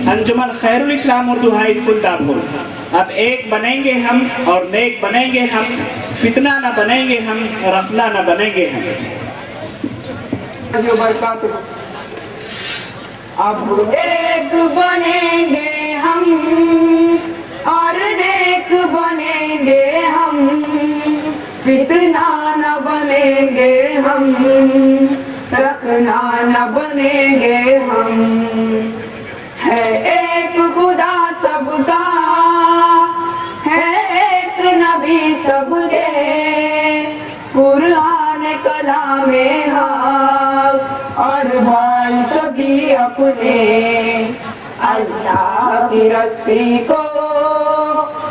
انجمن خیرul اسلام Urdu high school داپور۔ اب ایک بنیں گے ہم اور نیک بنیں گے ہم، فتنہ نہ بنیں گے ہم، رفنا نہ بنیں گے ہم۔ اب ایک بنیں گے ہم اور نیک بنیں گے ہم، فتنہ نہ بنیں گے ہم، رکھنا نہ بنیں گے ہم۔ ہے ایک خدا سب کا، ہے ایک نبی سب کے، قرآن کلام حق اور بھائی سبھی اپنے۔ اللہ کی رسی کو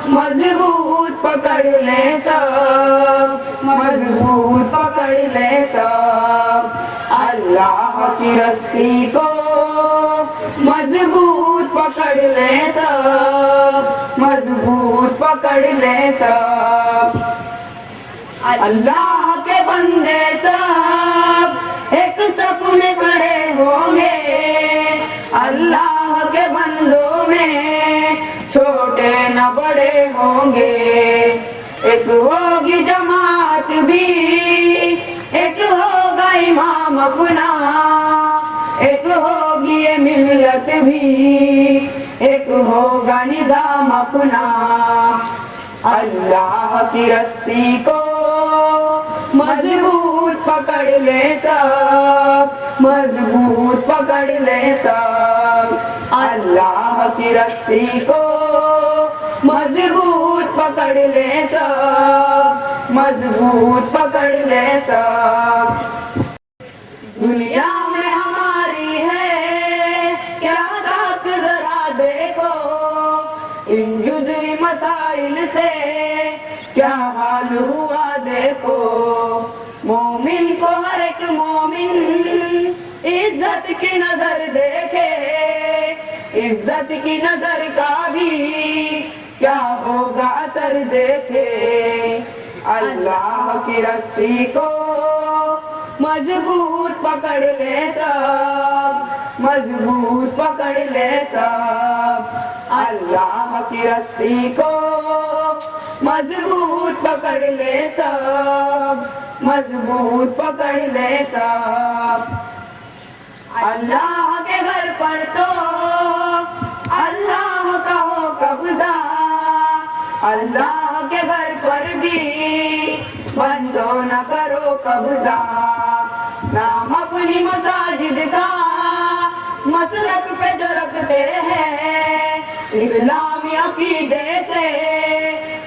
مضبوط پکڑ لے سب، مضبوط پکڑ لے سب۔ اللہ کی رسی کو مضبوط پکڑ لے سب، مضبوط پکڑ لے سب۔ اللہ کے بندے سب ایک صف میں کھڑے ہوں گے، اللہ کے بندوں میں چھوٹے نہ بڑے ہوں گے۔ ایک ہوگی جماعت بھی، ایک ہوگا امام اپنا، ایک ہوگی یہ ملت بھی، ایک ہوگا نظام اپنا۔ اللہ کی رسی کو مضبوط پکڑ لے سب، مضبوط پکڑ لے سب۔ اللہ کی رسی کو مضبوط پکڑ لے سب، مضبوط پکڑ لے سب۔ دنیا میں ہماری ہے کیا ساتھ ذرا دیکھو، ان جزوی مسائل سے کیا حال ہوا دیکھو۔ مومن کو ہر ایک مومن عزت کی نظر دیکھے، عزت کی نظر کا بھی کیا ہوگا اثر دیکھے۔ اللہ کی رسی کو مضبوط پکڑ لے سب، مضبوط پکڑ لے سب۔ اللہ کی رسی کو مضبوط پکڑ لے سب، مضبوط پکڑ لے سب۔ اللہ کے گھر پر تو اللہ کا ہو قبضہ، اللہ کے گھر پر بھی بندو نہ کرو قبضہ۔ نام اپنی مساجد کا مسلک پہ جو رکھتے ہیں، اسلامی عقیدے سے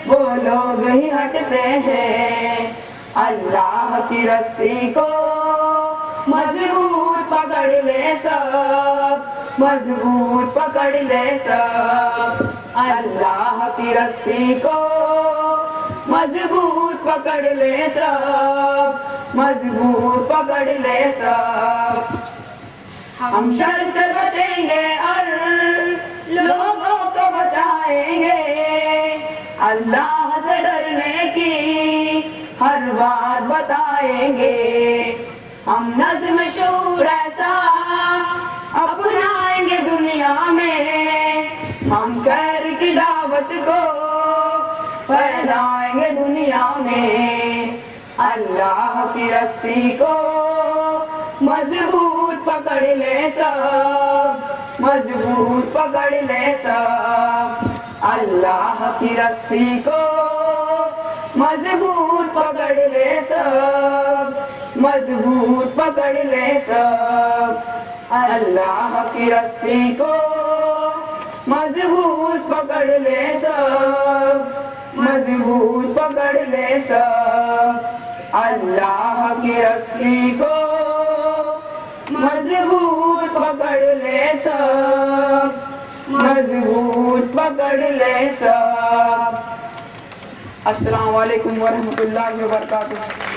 وہ لوگ ہی ہٹتے ہیں۔ اللہ کی رسی کو مضبوط پکڑ لے سب، مضبوط پکڑ لے سب۔ اللہ کی رسی کو مضبوط پکڑ لے سب، مضبوط پکڑ لے سب۔ ہم شر سے بچیں گے اور لوگوں کو بچائیں گے، اللہ سے ڈرنے کی ہر بات بتائیں گے۔ ہم نظم شعور ایسا اپنائیں گے دنیا میں، ہم خیر کی دعوت کو پھیلائیں گے دنیا میں۔ اللہ کی رسی کو مضبوط پکڑ لے سب، مضبوط پکڑ لے سب۔ اللہ کی رسی کو مضبوط پکڑ لے سب، مضبوط پکڑ لے سب۔ اللہ کی رسی کو مضبوط پکڑ لے سب، مضبوط پکڑ لے سب۔ اللہ کی رسی کو مضبوط پکڑ لے سب، مضبوط پکڑ لے سب۔ السلام علیکم ورحمۃ اللہ وبرکاتہ۔